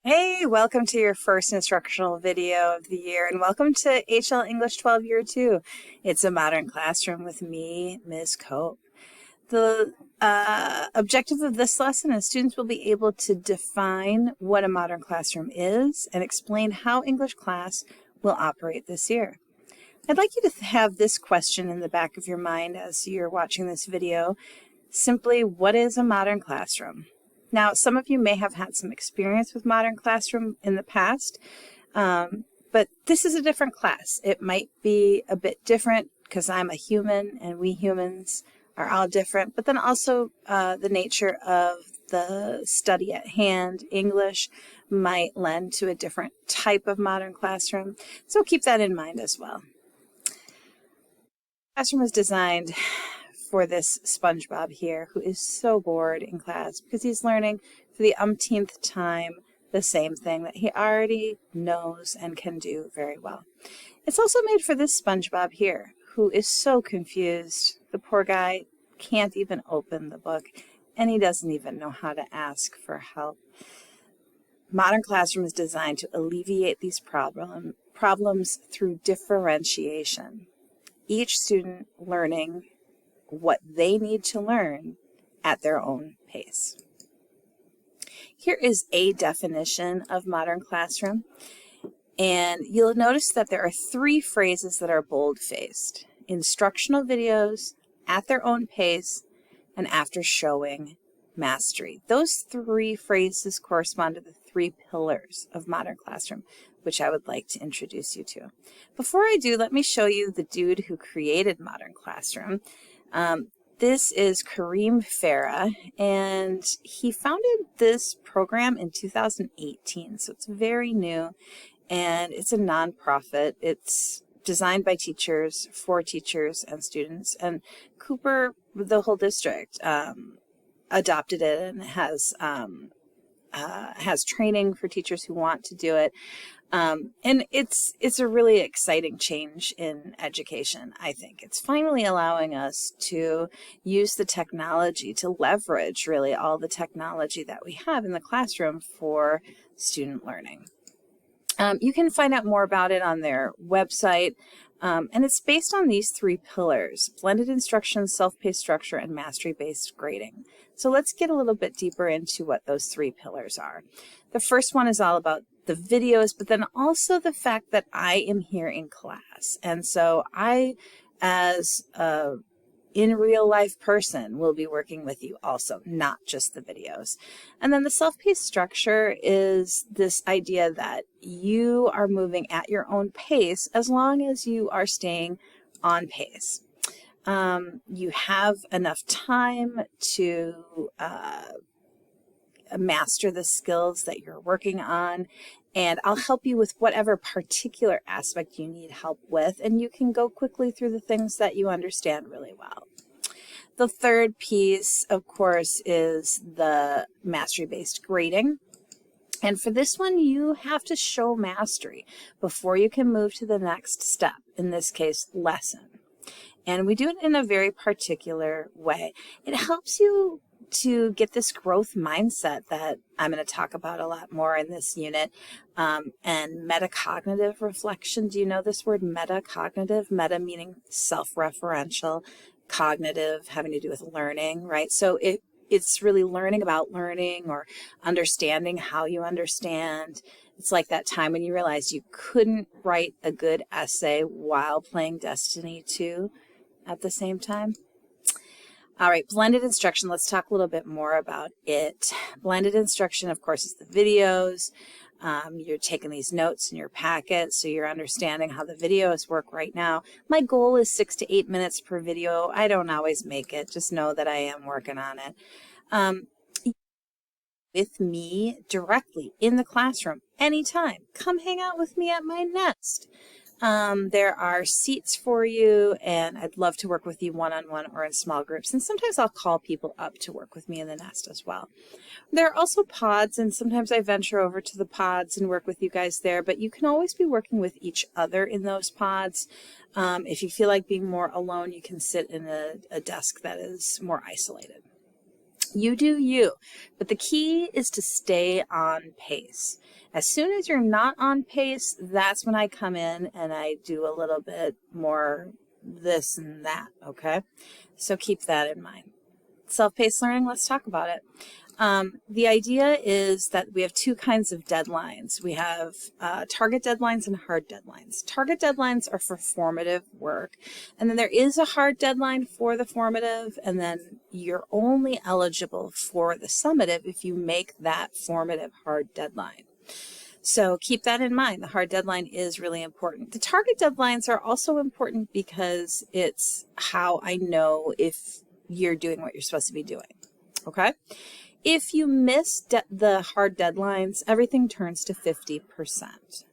Hey, welcome to your first instructional video of the year, and welcome to HL English 12 Year 2. It's a modern classroom with me, Ms. Cope. The objective of this lesson is students will be able to define what a modern classroom is and explain how English class will operate this year. I'd like you to have this question in the back of your mind as you're watching this video. Simply, what is a modern classroom? Now, some of you may have had some experience with Modern Classroom in the past, but this is a different class. It might be a bit different because I'm a human and we humans are all different, but then also the nature of the study at hand, English, might lend to a different type of Modern Classroom. So keep that in mind as well. Classroom was designed for this SpongeBob here, who is so bored in class because he's learning for the umpteenth time the same thing that he already knows and can do very well. It's also made for this SpongeBob here, who is so confused. The poor guy can't even open the book, and he doesn't even know how to ask for help. Modern Classroom is designed to alleviate these problems through differentiation. Each student learning what they need to learn at their own pace. Here is a definition of modern classroom, and you'll notice that there are three phrases that are bold-faced: instructional videos, at their own pace, and after showing mastery. Those three phrases correspond to the three pillars of modern classroom, which I would like to introduce you to. Before I do, let me show you the dude who created Modern Classroom. This is Kareem Farah, and he founded this program in 2018, so it's very new, and it's a nonprofit. It's designed by teachers, for teachers and students, and Cooper, the whole district, adopted it and has training for teachers who want to do it. And it's a really exciting change in education, I think. It's finally allowing us to use the technology to leverage really all the technology that we have in the classroom for student learning. You can find out more about it on their website, and it's based on these three pillars: blended instruction, self-paced structure, and mastery-based grading. So let's get a little bit deeper into what those three pillars are. The first one is all about the videos, but then also the fact that I am here in class. And so I, as a in real life person, will be working with you also, not just the videos. And then the self-paced structure is this idea that you are moving at your own pace as long as you are staying on pace. You have enough time to master the skills that you're working on, and I'll help you with whatever particular aspect you need help with, and you can go quickly through the things that you understand really well. The third piece, of course, is the mastery-based grading. And for this one, you have to show mastery before you can move to the next step, in this case, lesson. And we do it in a very particular way. It helps you to get this growth mindset that I'm going to talk about a lot more in this unit, and metacognitive reflection. Do you know this word, metacognitive? Meta meaning self-referential, cognitive having to do with learning, right? So it's really learning about learning, or understanding how you understand. It's like that time when you realized you couldn't write a good essay while playing Destiny 2 at the same time. All right, blended instruction. Let's talk a little bit more about it. Blended instruction, of course, is the videos. You're taking these notes in your packet, so you're understanding how the videos work right now. My goal is 6 to 8 minutes per video. I don't always make it. Just know that I am working on it. With me directly in the classroom anytime. Come hang out with me at my nest. There are seats for you, and I'd love to work with you one-on-one or in small groups. And sometimes I'll call people up to work with me in the nest as well. There are also pods, and sometimes I venture over to the pods and work with you guys there, but you can always be working with each other in those pods. If you feel like being more alone, you can sit in a desk that is more isolated. You do you, but the key is to stay on pace. As soon as you're not on pace, that's when I come in and I do a little bit more this and that, okay? So keep that in mind. Self-paced learning, let's talk about it. The idea is that we have two kinds of deadlines. We have target deadlines and hard deadlines. Target deadlines are for formative work, and then there is a hard deadline for the formative, and then you're only eligible for the summative if you make that formative hard deadline. So keep that in mind. The hard deadline is really important. The target deadlines are also important because it's how I know if you're doing what you're supposed to be doing, okay? If you miss the hard deadlines, everything turns to 50%.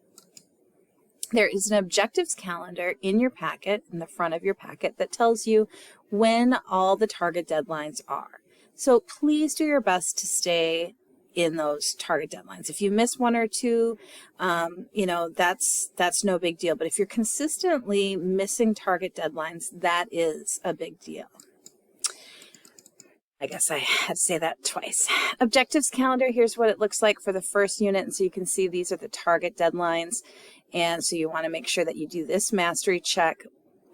There is an objectives calendar in your packet, in the front of your packet, that tells you when all the target deadlines are. So please do your best to stay in those target deadlines. If you miss one or two, you know, that's no big deal. But if you're consistently missing target deadlines, that is a big deal. I guess I had to say that twice. Objectives calendar, here's what it looks like for the first unit. And so you can see these are the target deadlines. And so you want to make sure that you do this mastery check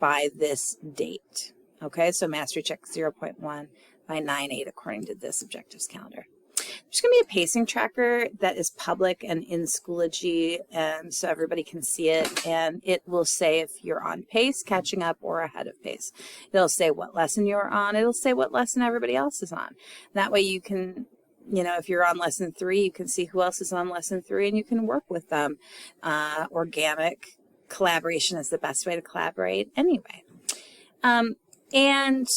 by this date. Okay, so mastery check 0.1 by 9/8 according to this objectives calendar. There's going to be a pacing tracker that is public and in Schoology, and so everybody can see it, and it will say if you're on pace, catching up, or ahead of pace. It'll say what lesson you're on. It'll say what lesson everybody else is on. That way you can, you know, if you're on lesson 3, you can see who else is on lesson 3, and you can work with them. Organic collaboration is the best way to collaborate anyway. And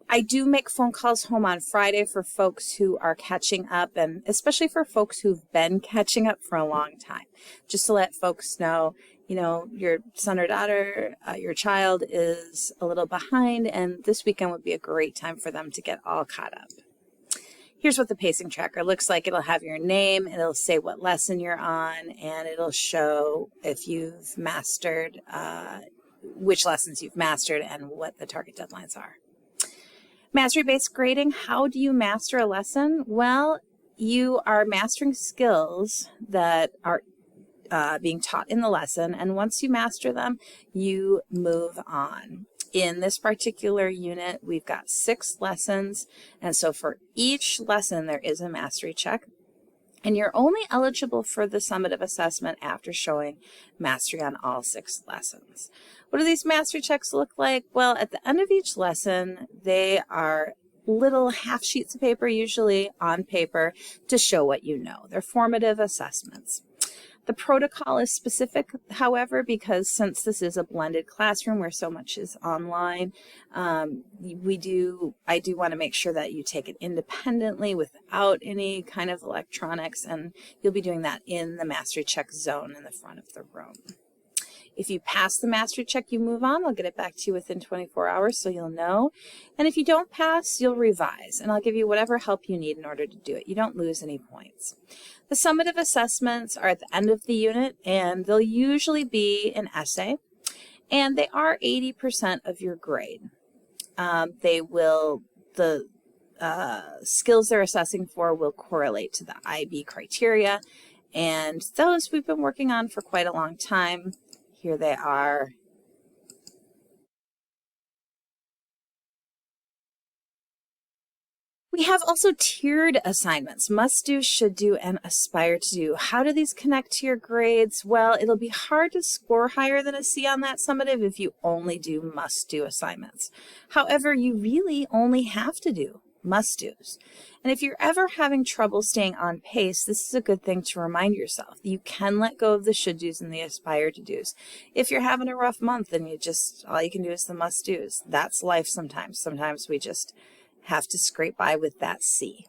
I do make phone calls home on Friday for folks who are catching up, and especially for folks who've been catching up for a long time, just to let folks know, you know, your son or daughter, your child is a little behind, and this weekend would be a great time for them to get all caught up. Here's what the pacing tracker looks like. It'll have your name, it'll say what lesson you're on, and it'll show if you've mastered, which lessons you've mastered and what the target deadlines are. Mastery-based grading, how do you master a lesson? Well, you are mastering skills that are being taught in the lesson, and once you master them, you move on. In this particular unit, we've got 6 lessons, and so for each lesson, there is a mastery check, and you're only eligible for the summative assessment after showing mastery on all 6 lessons. What do these mastery checks look like? Well, at the end of each lesson, they are little half sheets of paper, usually on paper, to show what you know. They're formative assessments. The protocol is specific, however, because since this is a blended classroom where so much is online, I do want to make sure that you take it independently without any kind of electronics, and you'll be doing that in the mastery check zone in the front of the room. If you pass the mastery check, you move on. I'll get it back to you within 24 hours so you'll know. And if you don't pass, you'll revise, and I'll give you whatever help you need in order to do it. You don't lose any points. The summative assessments are at the end of the unit, and they'll usually be an essay, and they are 80% of your grade. The skills they're assessing for will correlate to the IB criteria, and those we've been working on for quite a long time. Here they are. We have also tiered assignments, must do, should do, and aspire to do. How do these connect to your grades? Well, it'll be hard to score higher than a C on that summative if you only do must do assignments. However, you really only have to do must do's. And if you're ever having trouble staying on pace, this is a good thing to remind yourself. You can let go of the should do's and the aspire to do's. If you're having a rough month, then all you can do is the must do's. That's life sometimes. Sometimes we just have to scrape by with that C.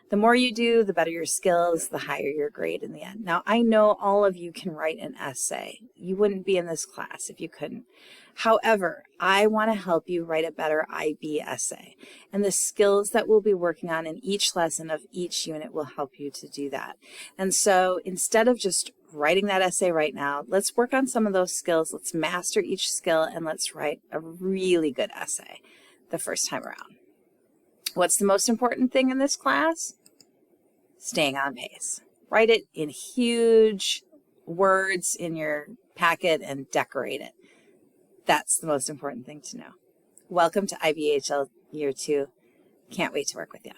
The more you do, the better your skills, the higher your grade in the end. Now, I know all of you can write an essay. You wouldn't be in this class if you couldn't. However, I want to help you write a better IB essay, and the skills that we'll be working on in each lesson of each unit will help you to do that. And so instead of just writing that essay right now, let's work on some of those skills. Let's master each skill, and let's write a really good essay the first time around. What's the most important thing in this class? Staying on pace. Write it in huge words in your packet and decorate it. That's the most important thing to know. Welcome to IBHL Year 2. Can't wait to work with you.